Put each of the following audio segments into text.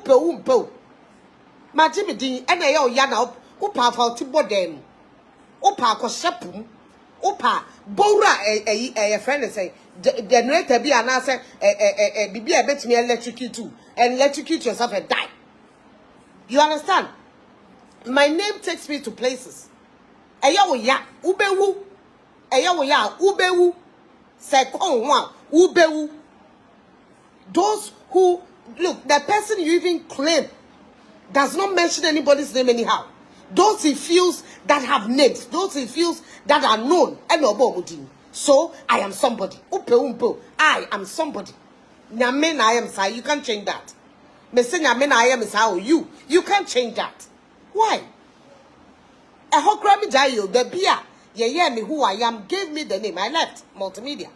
Upe. Ma Jimmy Dean, and I yana, upa for Tibodem. Upa koshepum. Upa Bora a friend and say, the narrator be an answer, be a bet me electrocute too, and electrocute yourself and die. You understand? My name takes me to places. Ayawo ya, ubewu. Ayawo ya, ubewu. Sekon wa, ubewu. Those who, look, the person you even claim does not mention anybody's name anyhow. Those he feels that have names, those he feels that are known. So I am somebody. I am somebody. Nyamen I am say you can't change that. Me say nyamen I am is how you can't change that. Why? A hokrami jayo the beer ye me who I am gave me the name. I left multimedia,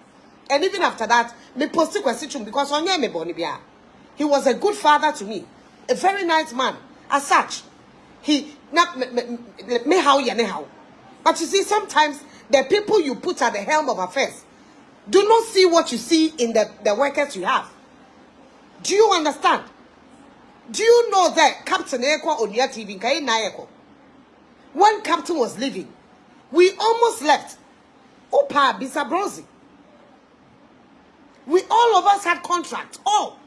and even after that me posted question because on me boni bia. He was a good father to me, a very nice man. As such, he not me how you anyhow. But you see, sometimes the people you put at the helm of affairs do not see what you see in the workers you have. Do you understand? Do you know that Captain Eko on your TV in when Captain was leaving, we almost left. Opa Bisa Bronzy. We all of us had contracts. All.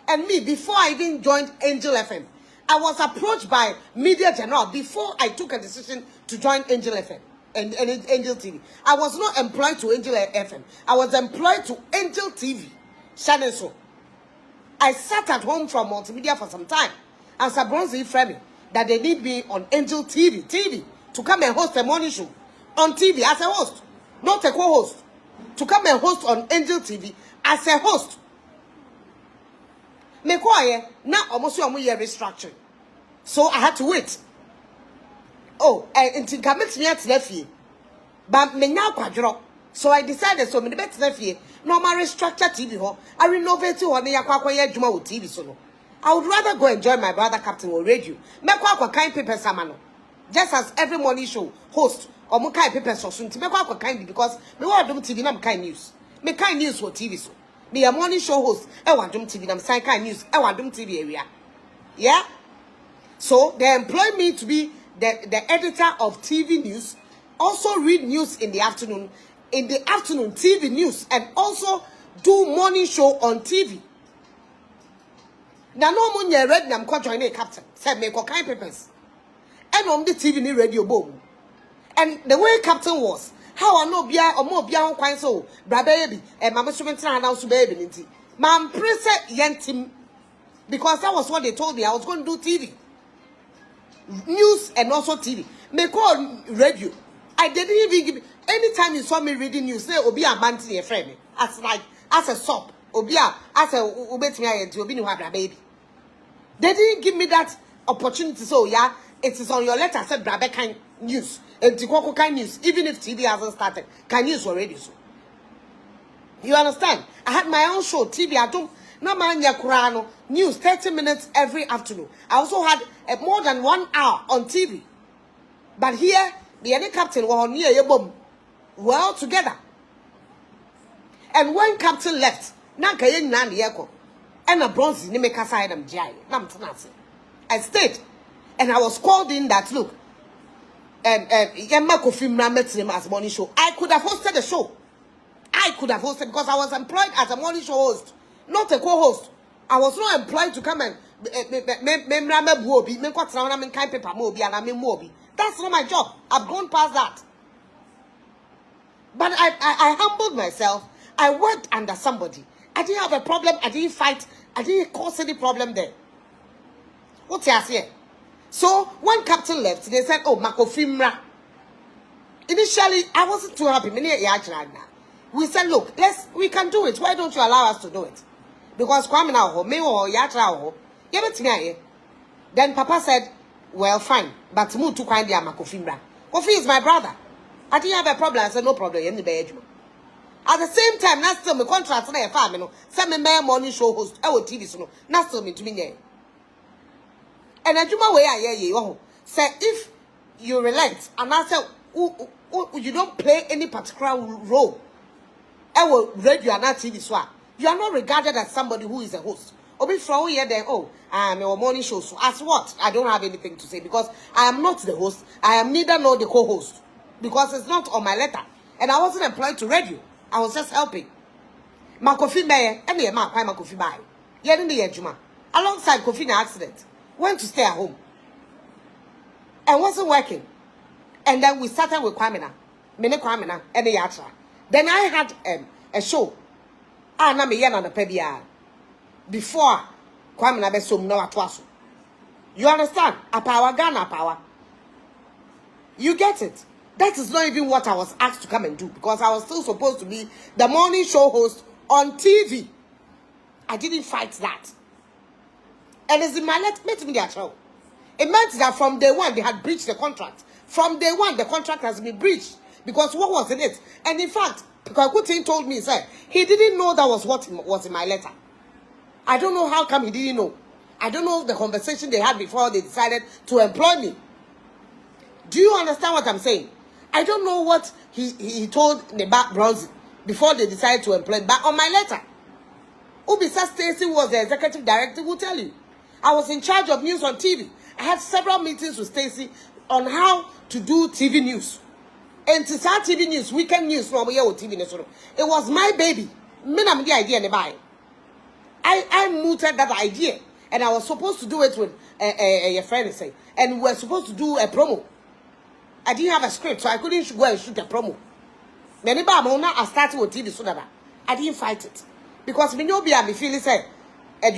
And me, before I even joined Angel FM, I was approached by Media General before I took a decision to join Angel FM and Angel TV. I was not employed to Angel FM. I was employed to Angel TV. Shannon so. I sat at home from multimedia for some time. And Sabronzi framed me that they need me on Angel TV to come and host a morning show on TV as a host, not a co-host. To come and host on Angel TV as a host. Me quiet now almost a year restructuring. So I had to wait. Oh, and to commit me at Leffie. But me now quadro. So I decided so many better Leffie. No my restructure TV ho. I renovate to one yakwa juma with TV solo. I would rather go enjoy my brother Captain or radio. Me kwa kind paper samano. Just as every morning show host or mo kind paper so soon to me kwa kind because me wa dum TV na me kind news. Me kind news for TV so. Me a morning show host. I want dum TV na me kind news. I want dum TV area. Yeah. So they employ me to be the editor of TV news, also read news in the afternoon, TV news, and also do morning show on TV. Now no one read them come join a captain, said me kind papers. And on the TV ni radio boom. And the way captain was, how I know bia or more bia on quite so, bra baby, and mama shouldn't announce baby ninti. Mam preset yentim because that was what they told me I was going to do TV. News and also TV. Me call radio. I didn't even give anytime you saw me reading news, say obi a man to your friend. As a soap. Obia as a ubetimi ayenti obi ni hwa baby. They didn't give me that opportunity. So yeah, it is on your letter said brabe kind news. And Tikoko kind news, even if TV hasn't started, can news already so. You understand? I had my own show, TV. I don't no man yakurano news 30 minutes every afternoon. I also had more than 1 hour on TV. But here, the any captain were on near your we're all together. And when captain left, nanka yen nan yeko, and a bronze ni make aside them jai. I stayed, and I was called in that look. And Yamako film met him as morning show. I could have hosted the show. I could have hosted because I was employed as a morning show host, not a co-host. I was not employed to come and that's not my job. I've gone past that. But I humbled myself. I worked under somebody. I didn't have a problem. I didn't fight. I didn't cause any problem there. What's here? So when captain left, they said, "Oh, Makofimra." Initially, I wasn't too happy. We said, "Look, we can do it. Why don't you allow us to do it?" Because Kwame now, me or Yatra, then Papa said, "Well, fine, but move to kindly Makofimra. Kofi is my brother. I didn't have a problem." I said, "No problem. In the bedroom." At the same time, that's still my contract na family. No, send me morning show host. I will TV so. That's still me to me. And Ajuma way I hear say if you relent and I say you don't play any particular role, I will read you on TV so you are not regarded as somebody who is a host Obi from here then, oh, I'm a morning show. So as what? I don't have anything to say because I am not the host. I am neither nor the co-host because it's not on my letter. And I wasn't employed to radio. I was just helping. My Kofi Maye, and the man, my Kofi Baye. Yen the Juma. Alongside Kofi in accident. Went to stay at home. And wasn't working. And then we started with Kwamina. Mene Kwamina, and the Yatra. Then I had a show. Na me yen on the pebia. Before Kwamina be so no atwaso. You understand? A power, Ghana power. You get it? That is not even what I was asked to come and do because I was still supposed to be the morning show host on TV. I didn't fight that. And it's in my letter, let me get show. It meant that from day one they had breached the contract. From day one the contract has been breached because what was in it? And in fact, Kakutin told me, sir, he didn't know that was what was in my letter. I don't know how come he didn't know. I don't know the conversation they had before they decided to employ me. Do you understand what I'm saying? I don't know what he told Neba Bronze before they decided to employ. But on my letter, Ubisa Stacy was the executive director, will tell you. I was in charge of news on TV. I had several meetings with Stacy on how to do TV news. And to start TV news, weekend news, no TV news. It was my baby. I'm the idea nearby. I mooted that idea. And I was supposed to do it with a friend, say. And we were supposed to do a promo. I didn't have a script, so I couldn't go and shoot a promo. I started with TV so that I didn't fight it. Because me know me feeling say, I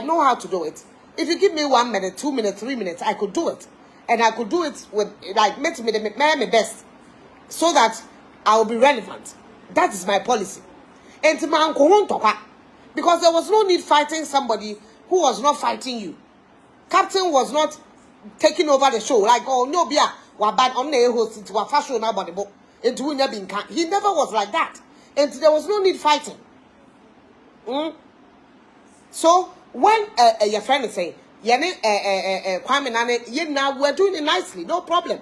know how to do it. If you give me 1 minute, 2 minutes, 3 minutes, I could do it. And I could do it with, like, make me my best. So that I will be relevant. That is my policy. And to my uncle, because there was no need fighting somebody who was not fighting you. Captain was not taking over the show. Like, oh, no, bad on the host, it was fashion about the book. He never was like that. And there was no need fighting. So, when your friend is saying, Kwame Nane, now we're doing it nicely, no problem.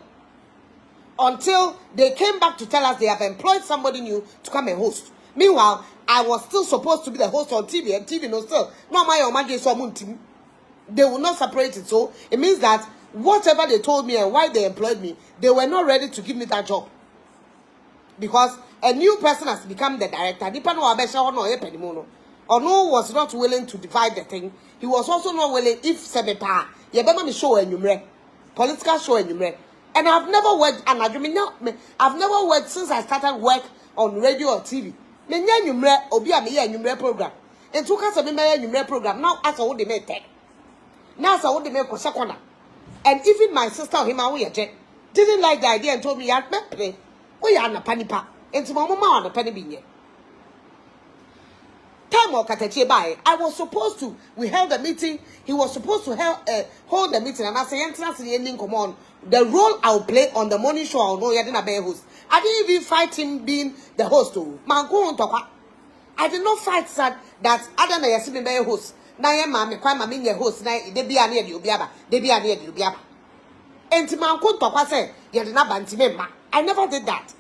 Until they came back to tell us they have employed somebody new to come and host. Meanwhile, I was still supposed to be the host on TV, and TV no still. No, they will not separate it. So, it means that whatever they told me and why they employed me, they were not ready to give me that job. Because a new person has become the director. Ono was not willing to divide the thing. He was also not willing if Sebepa, Yabama show and political show and and I've never worked, and I've never worked since I started work on radio or TV. Program. And took us a program. Now, as I would make tech. Now, as I would make Kosakona. And even my sister, didn't like the idea and told me, I'd play. We are na panipa. And to my mama on a penny being. Time Okatakyie by. I was supposed to. We held a meeting. He was supposed to hold the meeting. And I said, the ending, come on. The role I'll play on the morning show, I'll know you're not a host. I didn't even fight him being the host. I did not fight that other than Yasin be host. Now, mammy, quite my host. Now, they be near you, Biaba. They be near you, Biaba. And to my uncle, say, you did not banty me. I never did that.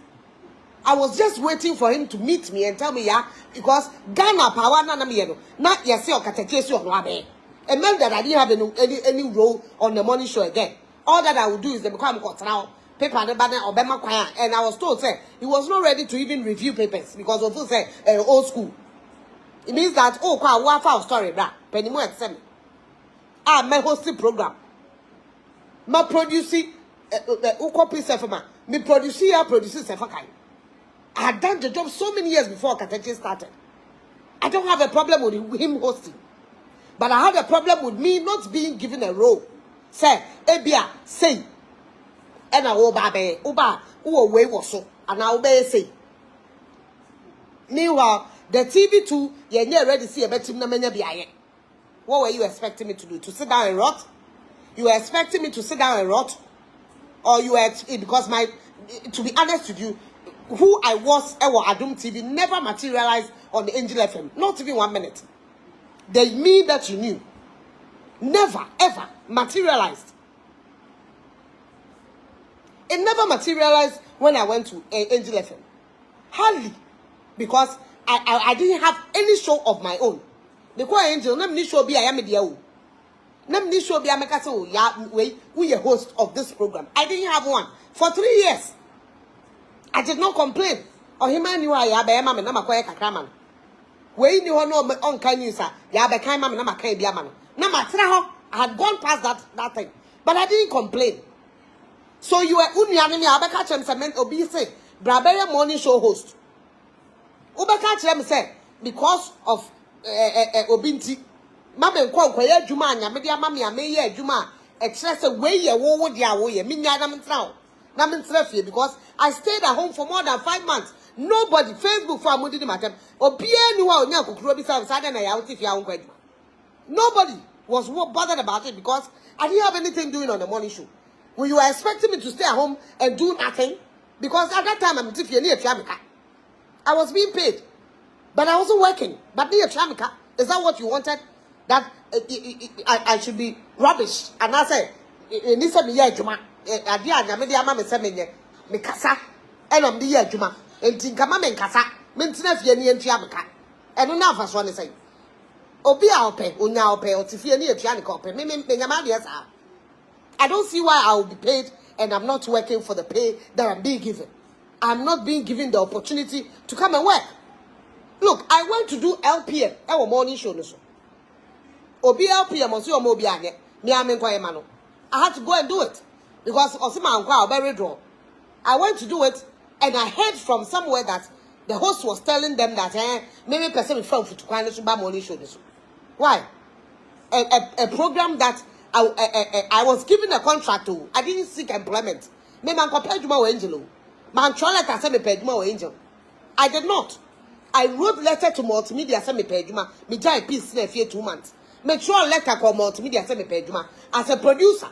I was just waiting for him to meet me and tell me, yeah, because Ghana power na mieno, not Yasi Okatakyie or Wabe. It meant that I didn't have any role on the morning show again. All that I would do is they become now paper and banner or Bema Choir. And I was told, say, he was not ready to even review papers because of say old school. It means that wafa story, bra. Penny more exam. My hosting program. My producing copy Sefama. Me producing Sefakai. I had done the job so many years before Okatakyie started. I don't have a problem with him hosting. But I had a problem with me not being given a role. Say, Ebia, say. And I obey, Uba, who away was so. And I obey, say. Meanwhile, the TV2, you're near ready to see a better mania behind. What were you expecting me to do? To sit down and rot? You were expecting me to sit down and rot? Or you were, because to be honest with you, who I was Ewa Adum TV never materialized on the Angel FM. Not even 1 minute. The me that you knew never, ever materialized. It never materialized when I went to Angel FM. Hardly. Because I didn't have any show of my own. Because angel, let me show be I am a dear. Let me show be a castle. Yeah, we a host of this program. I didn't have one for 3 years. I did not complain. Or him and you are Yaba Mamma, Nama Koya Kakraman. Where you know on can you, sir? Yaba Kaimam, Nama Kay Biaman. Nama Traho, I had gone past that thing. But I didn't complain. So you are Unyanami Abakach and Cement Obese, Brabella morning show host. Ubakach them say, because of Obinti. Mamma and Quay Jumania, Media Mamma, May Juma, excess way ye woe dia way, Minyam Trow. Namin Treffy, because I stayed at home for more than 5 months. Nobody, Facebook for Moody Matem, or nobody was bothered about it because I didn't have anything doing on the morning show. When you were expecting me to stay at home and do nothing, because at that time I'm near Chamika. I was being paid, but I wasn't working. But near Chamika, is that what you wanted? That I should be rubbish? And I said, Nisa Mia Juma, Adia, Media Mamma Semenya, Mikasa, and I'm the year Juma, and Tinkama and Kasa, Mentinef Yeni and Chamika. And enough as one is saying. Obia pay, Unya pay, or Tiffany Chianico pay, Menyamadias are. I don't see why I will be paid and I'm not working for the pay that I'm being given. I'm not being given the opportunity to come and work. Look, I went to do LPM, our morning show. Obi LPM, or so Mobiane, Miamenquayamano. I had to go and do it because Osima and very draw. I went to do it and I heard from somewhere that the host was telling them that maybe person from to morning show. Why? A program that I was given a contract to. I didn't seek employment. Me man compared to my angel. Man Charlotte said me paid my angel. I did not. I wrote letter to multimedia said me paid my. Me jai peace in a few 2 months. Make sure letter call multimedia said me paid my as a producer.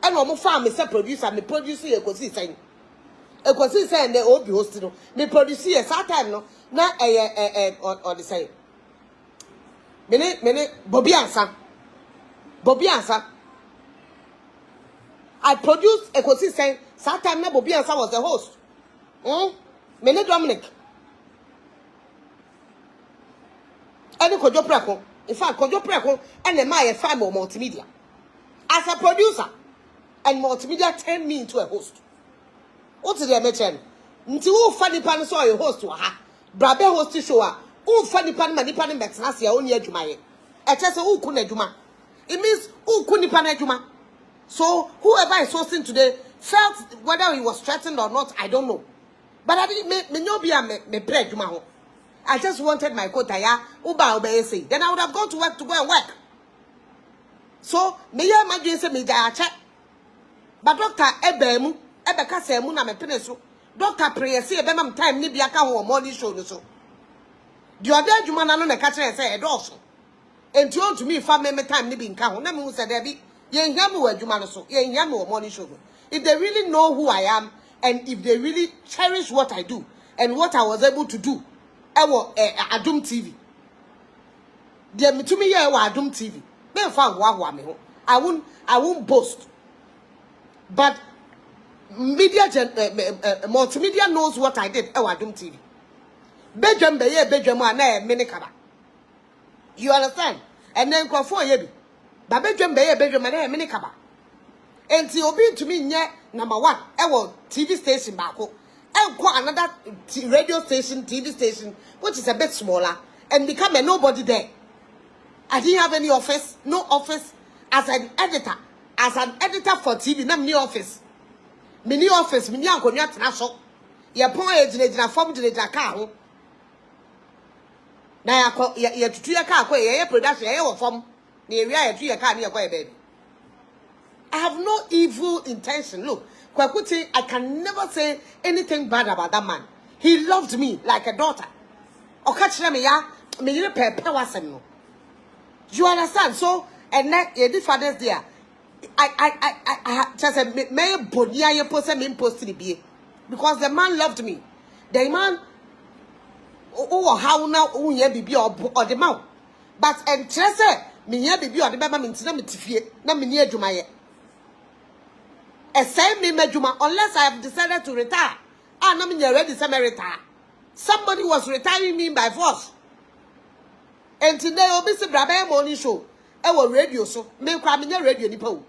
And one more farm me say producer me producer you go see saying. You go see saying they all be hosted. Me producer that time no na or the say. Mene Bobby answer. Bobby answer. I produced a consistent. That time, Bobby answer was the host. Mene Dominic. And Kojo Preko. In fact, Kojo Preko and the Maya Famo multimedia. As a producer, and multimedia turned me into a host. What's the mention? Until funny pan saw a host to her. Brabe host to show her. Funny pan manipan Maxasia only a Jumaye. I just say, Kunejuma. It means Kunipanejuma. So whoever is hosting today felt whether he was threatened or not, I don't know. But I didn't me pray Juma. I just wanted my quota ya uba obeyesi. Then I would have gone to work and work. So me ya my say me check. But Doctor Ebemu, Ebekasemu na me penesu. Doctor pray say ebemam time ni biaka ho morning show no so. The other Juma na no na catch say e do so. And you want to me for me time ni be nka ho na me say there be yen hia me wadwuma no so yen hia me morning show. If they really know who I am and if they really cherish what I do and what I was able to do ewo Adum TV they me to me here ewo Adum TV me fa ho me ho I won't boast, but media multimedia knows what I did ewo Adum TV bedwam be ye bedwam ana me ne kaba. You understand? And then go for ye bi. Ba bedwam be ye bedwam ana me ne kaba. Enti obi to me nye number 1 ewo TV station baako. Enko another radio station, TV station, which is a bit smaller, and become a nobody there. I didn't have any office, no office. As an editor for TV, na me office. Mini office, mini ankonya tena so. Ye pon ejina form director ka ho. Na ya tutu ya ka akwa ye production ye wo form. Na area ya tutu ya ka na ye kwa ye baby. I have no evil intention. Look, Kwakuti, I can never say anything bad about that man. He loved me like a daughter. Okatakyie me ya, me yire pepe wasem no. You understand? So, and then this Father's Day, I just said me bonia ye post me post the be because the man loved me. The man, how now ye bibi or the man, but and just say me ye bibi or the baba me ntina me tifie na me ni adwuma ye. Same me medjuma unless I have decided to retire. I'm not ready to retire. Somebody was retiring me by force. And today, obi se brabe morning show. I will radio so. Me kwa me radio ni po.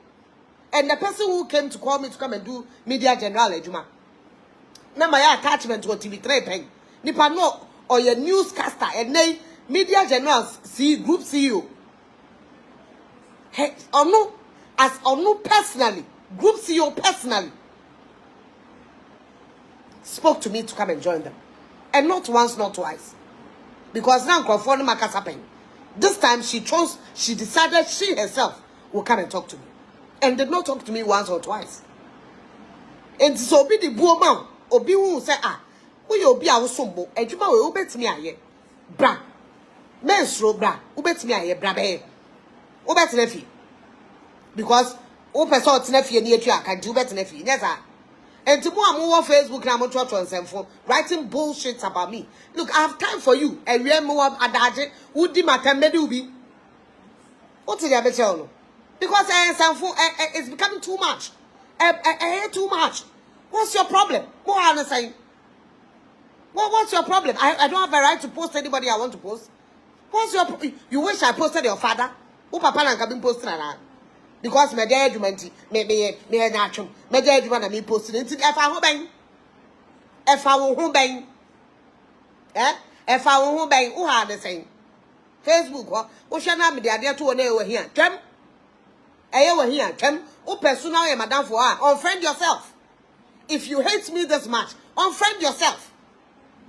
And the person who came to call me to come and do media general ejuma. Na my attachment to TV3 pen. Nipa no or your newscaster and nay media generals see group CEO. Hey, or no, as or no personally, group CEO personally spoke to me to come and join them. And not once, not twice. Because now Crawford Makasapen. This time she decided she herself will come and talk to me. And did not talk to me once or twice. And so be the woman, Obi who say, we obi a sombo, and you will bet me aye. Bra. Menstro bra, ubet me aye, bra be. Ubet nefi. Because open sort nefi near you can do better nefi. Yes, and to more Facebook now, I'm trying writing bullshit about me. Look, I have time for you. And we are more adage. Would the matter be? What did I tell you? Because it's becoming too much. Too much. What's your problem? What am I saying? What's your problem? I don't have a right to post anybody I want to post. What's your? You wish I posted your father? Who papa and can be posted around? Because my dear argument, me natural. My dear argument, I mean posted into if I will bang. If I will bang, who had the same Facebook? Who shall not be the idea to an hour here? Tem, here, Tem, who personal, madame for her. Unfriend yourself. If you hate me this much, unfriend yourself.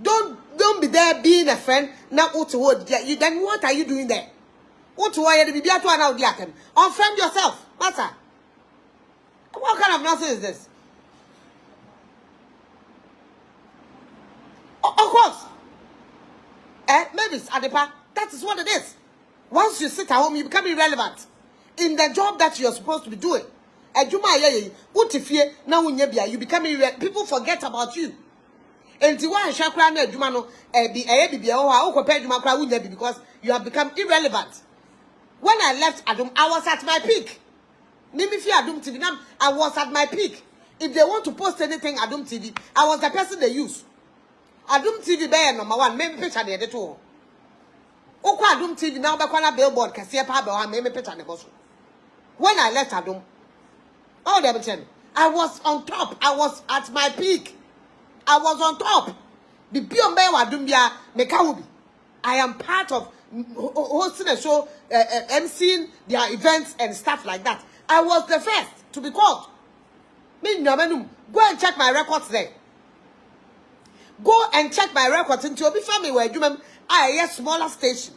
Don't be there being a friend. Now, you then what are you doing there? What to why the BBA to an audiatem? Unfriend yourself, matter. What kind of nonsense is this? Of course. Maybe it's Adepa. That is what it is. Once you sit at home, you become irrelevant in the job that you're supposed to be doing. What if you become irrelevant? People forget about you. And because you have become irrelevant. When I left Adum, I was at my peak. Adum TV, I was at my peak. If they want to post anything Adum TV, I was the person they use. Adum TV bear number one, maybe picture the editor. Oko Adum TV now back on a billboard, Cassia Paba, maybe picture the boss. When I left Adum, oh, I was on top. I was at my peak. I was on top. The Biombe Wadumbia Mekaubi. I am part of hosting a show, emceeing their events and stuff like that. I was the first to be called. Go and check my records there. Go and check my records into your family where you a smaller station.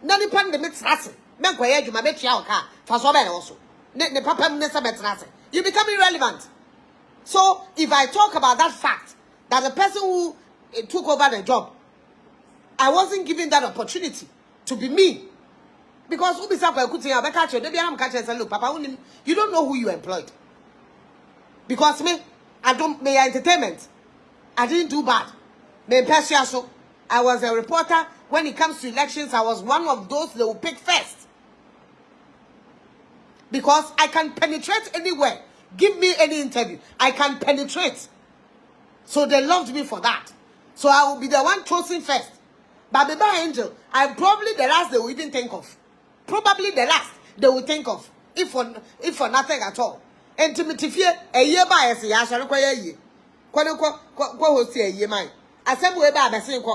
Nani pan the mix rassing. Menquay you make your car for so many also. Ne papa you become irrelevant. So if I talk about that fact that the person who took over the job, I wasn't given that opportunity to be me. Because look, Papa, you don't know who you employed. Because me, entertainment. I didn't do bad. I was a reporter. When it comes to elections, I was one of those they will pick first. Because I can penetrate anywhere. Give me any interview. I can penetrate. So they loved me for that. So I will be the one chosen first. But Baby Angel, I'm probably the last they will even think of. Probably the last they will think of. If for nothing at all. And to me, a year by a year, I shall require a year. Host a year, mine. I said, way back, I think,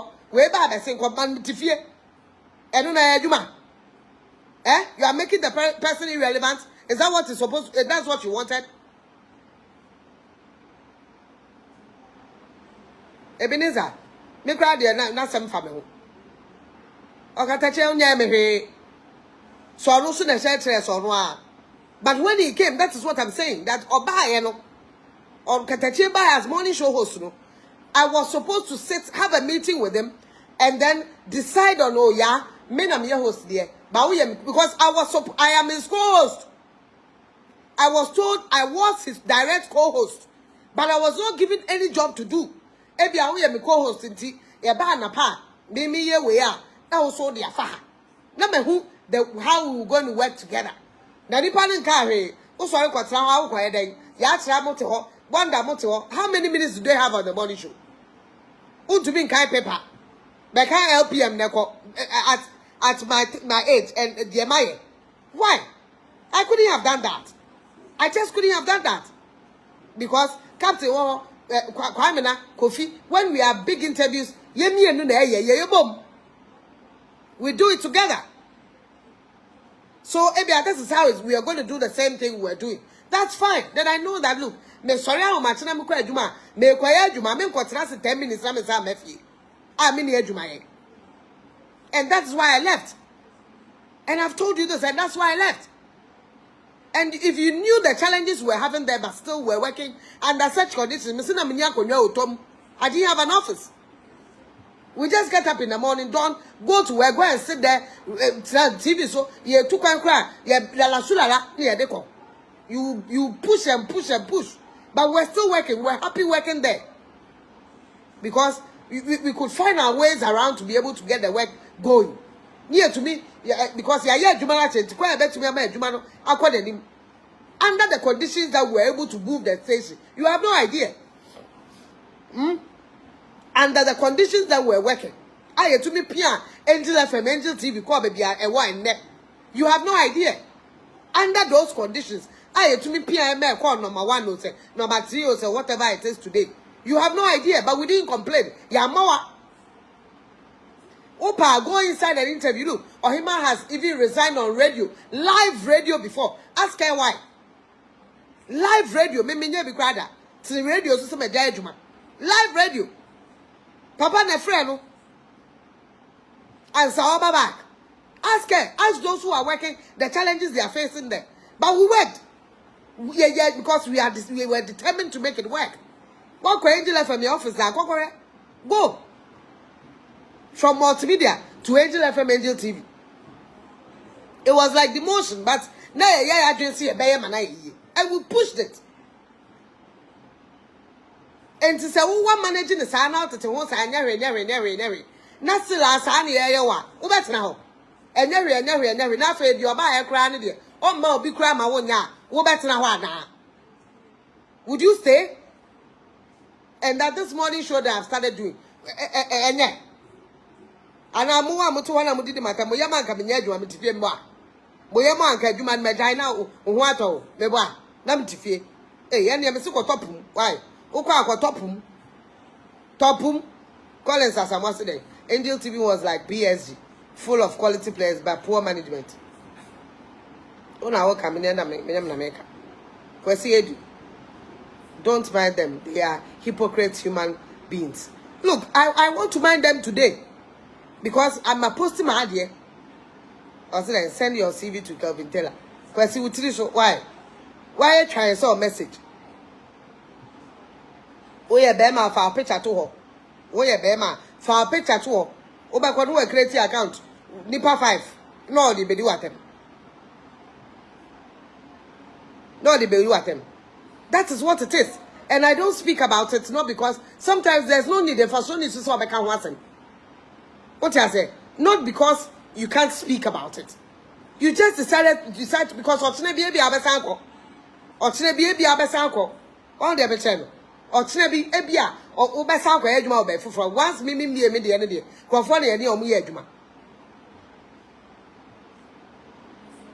and you are making the person irrelevant. Is that what is supposed to, that's what you wanted? Ebenezer, me cry there na some family. Okatakyie onyame so no so na share so no. But when he came, that is what I'm saying, that Obaye no Okatakyie by as morning show host no, I was supposed to have a meeting with him and then decide on me na me host there. But because I am his co-host. I was told I was his direct co-host, but I was not given any job to do. Ebi awo ye me co-host nti e ba na pa me ye we a na wo so de afa na me hu how we going to work together. Na nipa ne nka hwe wo so rekwatra ha wo den ya kira mo te ho wonder mo te ho. How many minutes do they have on the morning show? To be in kai paper be kan LPM ne ko at my age and the MIA. Why? I couldn't have done that. I just couldn't have done that. Because Captain Kwamena, Kofi, when we have big interviews, we do it together. So this is how we are going to do the same thing we're doing. That's fine. Then I know that, look, me sorry how much I'm going to do. Me kwaya juma, me kotrasi 10 minutes, I'm and that's why I left. And I've told you this, and that's why I left. And if you knew the challenges we're having there, but still we're working under such conditions, I didn't have an office. We just get up in the morning, don't go to work, go and sit there, TV, so you took and cry, you push and push and push. But we're still working, we're happy working there. Because we could find our ways around to be able to get the work going. Near to me, because under the conditions that we were able to move the station, you have no idea. Under the conditions that we're working, I to me Pia, Angel FM, Angel TV, call baby a wine neck. You have no idea. Under those conditions, I to me Pia call number 1 or say number 3 or say whatever it is today. You have no idea, but we didn't complain. Yamawa. Opa, go inside an interview. Look, Ohima has even resigned on radio, live radio before. Ask her why. Live radio, me be crowder. To the radio, so me judgment. Live radio. Papa ne friend, and so back. Ask her, ask those who are working the challenges they are facing there. But we worked. Yeah, because we were determined to make it work. What Angel from the office? Go. From multimedia to Angel FM, Angel TV. It was like demotion, but now I didn't see a bear man. And we pushed it. And to say, one managing the sign out to once I never. Not still as I near that's now. And never. Not afraid you're by a crown idea. Oh, ma be crying my one ya. Better now. Would you stay? And that this morning show that I've started doing. And I'm more to one of the matter. Moyama coming here, you want me to be more. Moyama can do my vagina or what? The one. Nam to fear. Eh, and I'm so topum. Why? Oka topum. Topum. Collins as I was today. Angel TV was like PSG, full of quality players but poor management. Una coming in and make. Kwesi don't mind them. They are hypocrite human beings. Look, I want to mind them today. Because I'm a posting my idea. I said, send your CV to Kelvin Taylor. Because he will tell you why. Why are you trying to send a message? We are Bema for our picture to her. We are Bema for our picture to her. Oba kwa do a create account. Nipa 5. No, the be do at them. No, the be do at them. That is what it is. And I don't speak about it not because sometimes there's no need for so need to solve a can. What I say? Not because you can't speak about it. You just decided because Ochine baby abesanko. Ochine baby abesanko. On the channel. Ochine baby ebia or obesanko ejuma obefu from once me the end day. Kwafo na ye omu ye ejuma.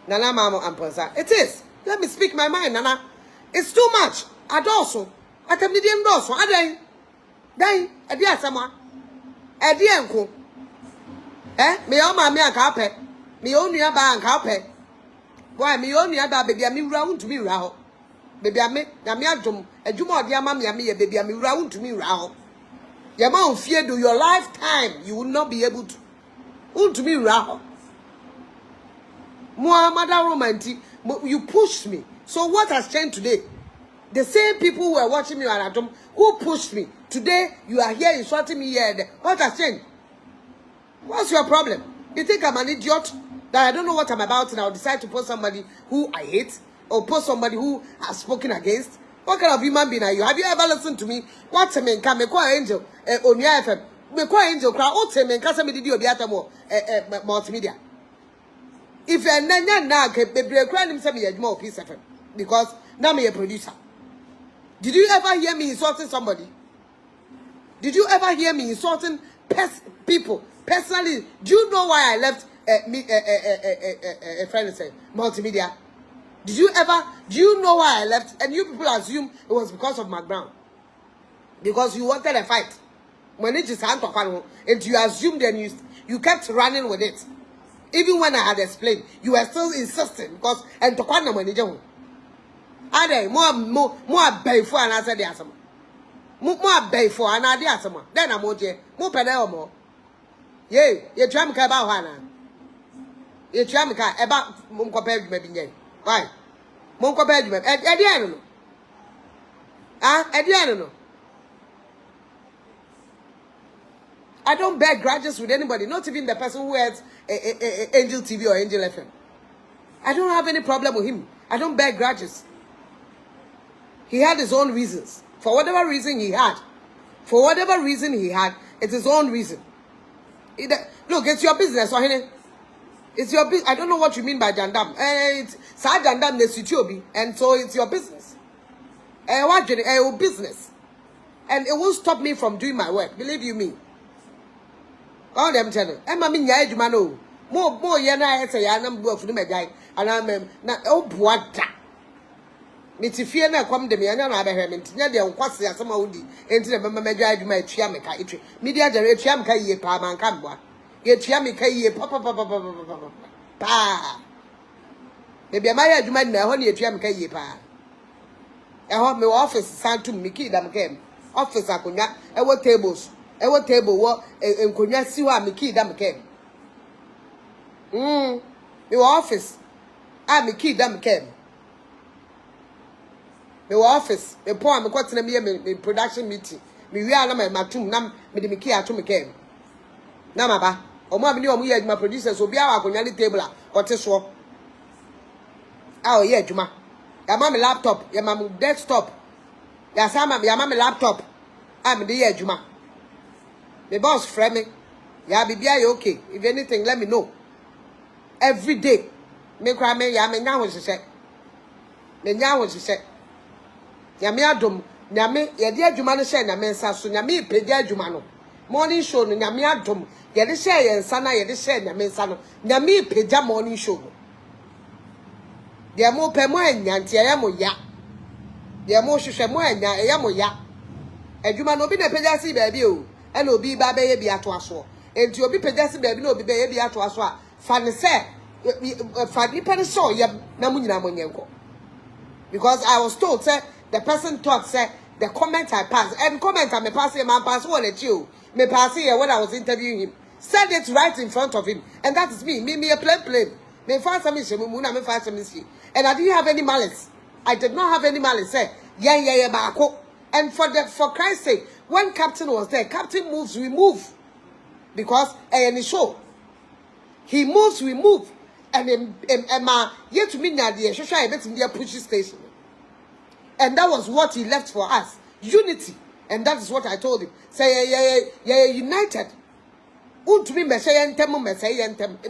Nana mama amponsa. It is. Let me speak my mind, Nana. It's too much. Adoso. Atemni di endoso. Adan. Dai, edi asama. Edi enko. Me o ma me anka pe. Me o nua ba anka pe. Boy, me o nua ba baby me wura wuntumi wura ho. Baby me, na me adwum, adwuma odi ama me ye baby me wura wuntumi wura ho. Ye ma on fear do your lifetime, you will not be able to. Wuntumi wura ho. Muhammad Romanti, you pushed me. So what has changed today? The same people who were watching me at home who pushed me. Today, you are here insulting me here and there. What has changed? What's your problem? You think I'm an idiot? That I don't know what I'm about and I'll decide to post somebody who I hate? Or post somebody who has spoken against? What kind of human being are you? Have you ever listened to me? What's a man? Me call angel on Yaa FM. Me call angel crowd. What's a man? Can't somebody do multimedia? If you're not be crying himself, you're more piece of him. Because now I'm a producer. Did you ever hear me insulting somebody? Did you ever hear me insulting people? Personally, do you know why I left a friend say multimedia. Do you know why I left? And you people assume it was because of my ground. Because you wanted a fight. When it is hand to and you assumed and you kept running with it. Even when I had explained, you were still insisting because and to Kwana manager. Are they more bay for an answer the asama? More bay for an idea asama. Then I'm more more. Yea, ye tramka about Hana. Ye tramka about Munko Bedman. Why? Munko Bedman at the end. At the end. I don't bear grudges with anybody, not even the person who has Angel TV or Angel FM. I don't have any problem with him. I don't bear grudges. He had his own reasons. For whatever reason he had. For whatever reason he had, it's his own reason. Look, it's your business, it's your business. I don't know what you mean by Jandam. It's Sa Jandam Nesutiobi, and so it's your business. Business. And it won't stop me from doing my work, believe you me. All them telling. Emma mean ya jumano. More yana say I am work for the guy, and I'm not oh boata. Mitifia na come de me and I have him. Tia de unquasi as some odi. Enter the mamaja you my chiamika itri. Media de chiamka ye pa man cambua. Ye chiamika ye papa. Maybe a maya juman na honey chiamka ye pa. I have my office sent to Mickey dam came. Office akunya, our tables. Our table what and kunya siwa Mickey dam came. Your office. I Mickey dam came. Your office. The poem me kwatena me production meeting. Me we are na matum nam me de Mickey atum came. Na maba. Omo me ni omo ye my producers obi a akunya ni table a ote so. Ah ye adwuma. Ya ma me laptop, ya ma me desktop. Ya sama ya ma me laptop. Ah me de ye adwuma. The boss friend me. Ya bibia you okay. If anything, let me know. Every day. Me cry me ya me nya ho hye. Me nya ho hye. Ya me adom, nya me ye de adwuma no hye na me nsa so nya me pedi adwuma no. Morning show no nya me adom. Ye de hye ye nsa na ye de hye nya me nsa no. Nya me pedi morning show no. De mo pe mo anya ntia ya mo ya. De mo hwehwe mo anya ya mo ya. Adwuma no bi na pedi asi ba bi o. And obi ba be ye bi ato aso enti obi pejase ba bi na obi be ye bi ato aso a fa ne se fa ni pe so ye na munyina monyenko because I was told say the person thought say the comment I passed and comment I me pass him man pass one at you me pass here when I was interviewing him said it right in front of him and that is me a plain me find some issue me find some issue and I didn't have any malice. I did not have any malice. Say yeah baako. And for Christ's sake, when Captain was there, Captain moves, we move. Because any show. He moves, we move. And yet to me now the social event in the push station. And that was what he left for us. Unity. And that is what I told him. Say yeah united. It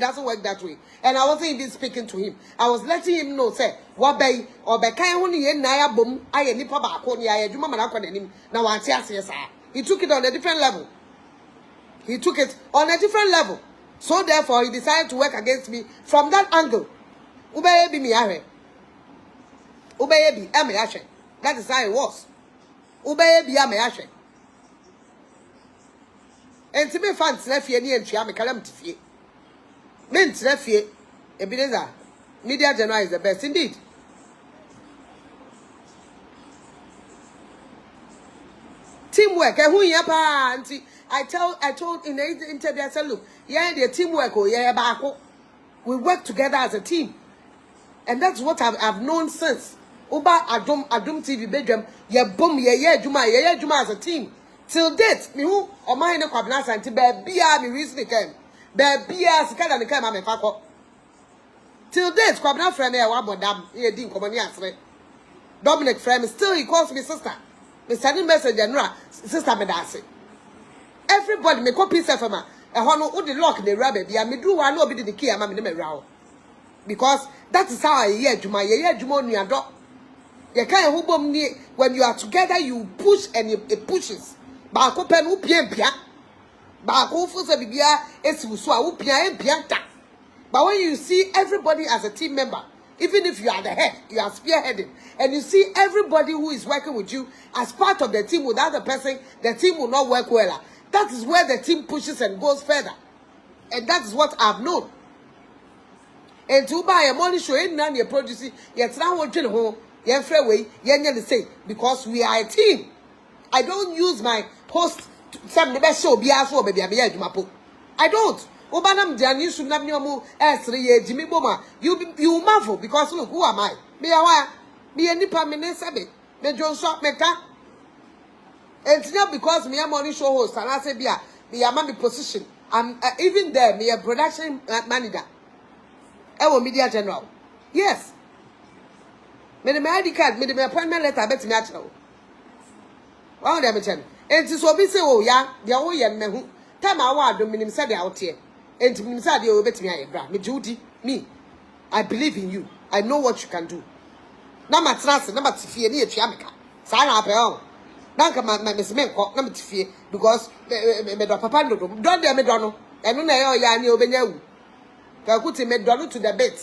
doesn't work that way. And I wasn't even speaking to him. I was letting him know, say, what bay or Bekai only in Naya boom, I and Nipa Bakoni, I do Mamma him. Now I say, he took it on a different level. He took it on a different level. So therefore, he decided to work against me from that angle. Ubeyebi mi ahe. Ubeyebi ame ashe. That is how it was. Ubeyebi ame ashe. And to me, fans left here near Chiam, calamity fee. Mint left here, Ebenezer. Media General is the best indeed. Teamwork, who yapa, auntie. I told in the interview, I said, look, yeah, the teamwork, oh, yeah, bako. We work together as a team. And that's what I've known since. Uba Adum TV bedroom, yeah, boom, yeah, Juma as a team. Till date, me who or my no kwabna santi be me reason came. Be sikada ne came am fako. Till date, kwabna friend e wa bodam, e din komani asre. Dominic friend still he calls me sister. Me sending message and sister me dase. Everybody me copy self ma. E ho no wo the lock the rubber bia me do one no obi the key am me me rawo. Because that is how I hear Juma, Juma nuado. You can't who bomb ni when you are together you push and it pushes. Baako pen wo pia. Baako fo se bibia esiwu so a wo pia ta. But when you see everybody as a team member, even if you are the head, you are spearheading, and you see everybody who is working with you as part of the team without the person, the team will not work well. That is where the team pushes and goes further. And that is what I've known. And to buy a money show, ain't none you're producing, yet now watching home, you're fairway, you're the same, because we are a team. I don't use my host to some the best show, be as well, baby, I don't. Obanam Jan, you should not know S3 Jimmy Boma. You marvel because look, who am I? Me a me any permanent sabe. Me John Shop Mecca. It's not because me a money show host and I say be a mommy position. I'm even there, me a production manager. Ewo media general. Yes. Me the ID card, me the appointment letter, bet me actual. Wow, damn it. And so be say, oh, yeah, the old young man who time I want to minim said out here. And to me, said you bet me a bra. Me Judy, me. I believe in you. I know what you can do. Number trans, number fear near Chiamica. Sign up on. Nanka my Miss Menko, number fear, because me papa don't dare me Donald. And no, I knew Benu. Kakuti made Donald to the bed.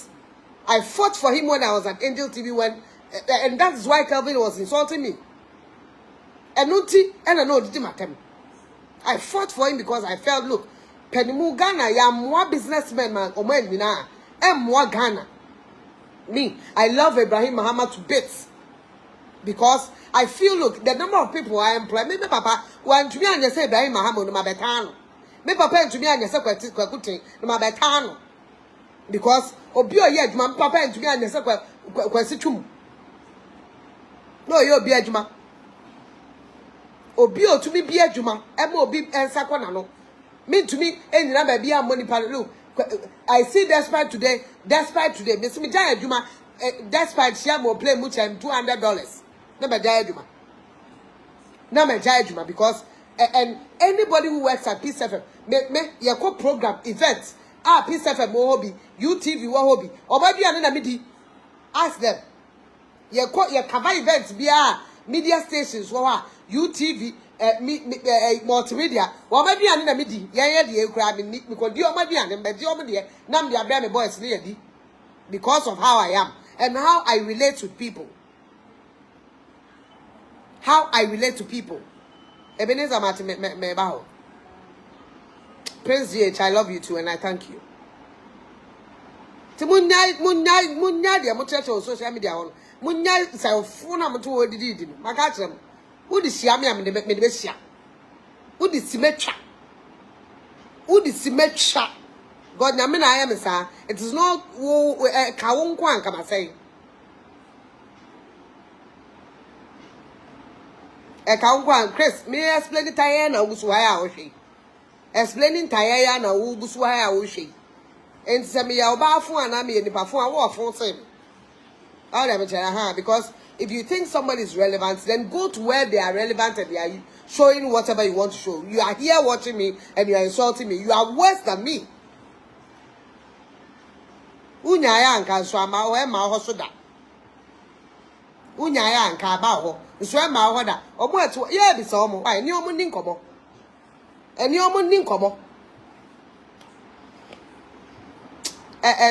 I fought for him when I was at Angel TV when, and that's why Calvin was insulting me. And no tea, and I know the matter. I fought for him because I felt, look, Penimu Ghana, ya more businessman man, or man, and more Ghana. Me, I love Ibrahim Muhammad to bits. Because I feel, look, the number of people I employ, maybe Papa, when to me and you say Ibrahim Muhammad, no Mabetano. Maybe Papa and to me and you say Kwakutin, no Mabetano. Because, Obio yet, my Papa and to me and you say Kwasitum. No, you're Biajuma. Obio to me Biajuma, Emo and Sakonano. Me to me, any number be a money palu. I see despite today, Miss Mijaya Juma, despite Shamo play much and $200. Number Jayajuma. Number Jayajuma, because and anybody who works at P7, me your program events, P7 hobby, UTV hobby, or maybe another midi. Ask them. Your cover events be media stations, UTV. Multimedia, or maybe an enemy, the grabbing me because you might be an embedded number of boys nearly because of how I am and how I relate to people. How I relate to people. Ebenezer Martin Mebaho. Prince GH, I love you too and I thank you. Munya, dear much on social media on Munya is a phone number to what did it. My catch them. Who the Siamia and the Medvesia? Who the Symmetra? Who the Symmetra? God, Namina, I am, sir. It is not Kawon Kwan, come I say. A Kawon Kwan, Chris, may I explain Tayana, who's why I was she? Explaining Tayana, who's why I was she? And Samia Bafu and I mean the Pafua war for same. I'll never tell her because. If you think somebody is relevant, then go to where they are relevant and they are showing whatever you want to show. You are here watching me and you are insulting me. You are worse than me. Unyaya anka swama o ema ho so da. Unyaya anka ba ho. So ema ho da. Omo eto ye bi so omo. Why ni omo ni nkomo. Eni omo ni nkomo.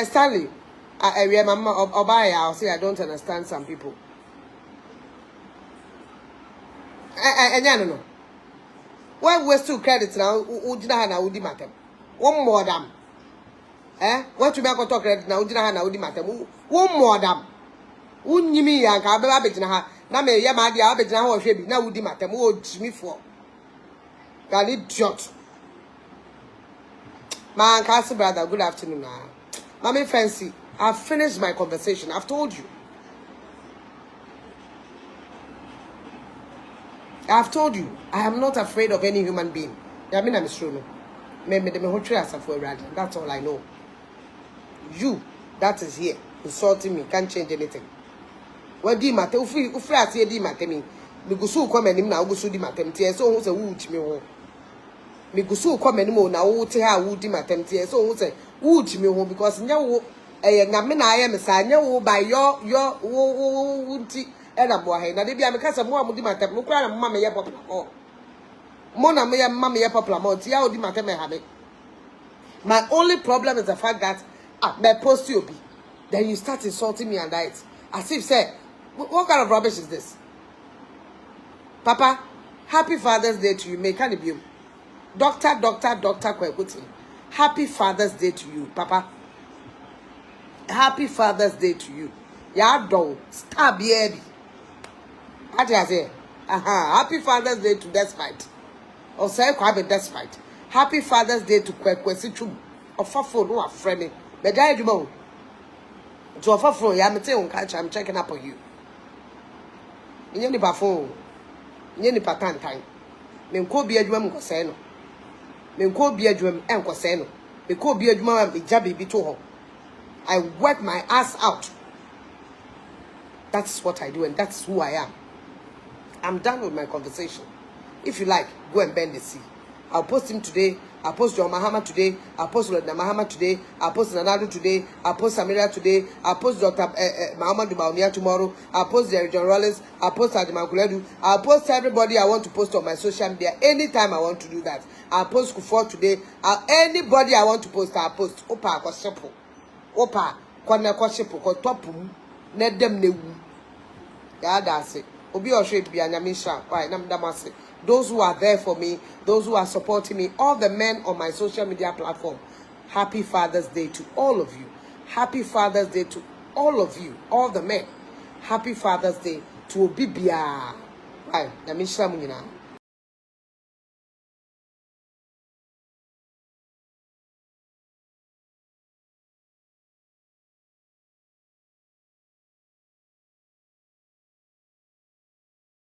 Stanley, I remember Obaya, I'll say I don't understand some people. No. Why waste 2 credits now? Udina na udi matem. One more dam. What you make talk credit now? Udina na udi matem. One more dam. Unyimi yanka abeba bejina ha. Na me ye ma dia abejina ha ohwe bi na udi matem. O jimi for. Gali idiot. Man, Castle brother, good afternoon. Mommy Fancy, I've finished my conversation. I've told you. I've told you, I am not afraid of any human being. I mean, I'm sure. That's all I know. You, that is here, insulting me, can't change anything. What do you matter? If I say, di matter me, Migusu come and him now, Gusu di matter, so who's a wood me. Migusu come and mo now, who tell her wood di matter, so who's a wood me because now I am a sign, you by your wood. Na de bia me kasa mo amudi matem mo kura na mama me ye popular mo na me mama ye popular mo ti ya odi matem me have. My only problem is the fact that Me post you be. Then you start insulting me and that. As if say, what kind of rubbish is this? Papa, happy Father's Day to you. May can it be? Doctor, Kwekuti. Happy Father's Day to you, Papa. Happy Father's Day to you. Ya do star baby. What I say? Happy Father's Day to Despite. Or say Kwabe Despite. Happy Father's Day to Kwekwesi Chum. Ofafo no afreme. Me die djumo. To ofafo ya me te on catch I'm checking up on you. Inye ni bafo. Inye ni patan time. Me nko bi adwuma mu nkose no. Me nko bi adwuma enkose no. Me ko bi adwuma me ja bibi to ho. I work my ass out. That's what I do and that's who I am. I'm done with my conversation. If you like, go and bend the sea. I'll post him today. I'll post John Mahama today. I'll post Lord Mahama today. I'll post Nanado today. I'll post Samira today. I'll post Dr. Mahama Dubaunia tomorrow. I'll post Jerry John Rollins. I'll post Adima Kuledu. I'll post everybody I want to post on my social media anytime I want to do that. I'll post Kufor today. Anybody I want to post, I'll post. Opa Koshepo. Opa Kwana Koshepo. Kotopum. Nedem Newu. Yeah, that's it. Obi Oshe be Anyamisha. Right, Namdamase. Those who are there for me, those who are supporting me, all the men on my social media platform. Happy Father's Day to all of you. Happy Father's Day to all of you, all the men. Happy Father's Day to Obibia. Right, Namisha Munina.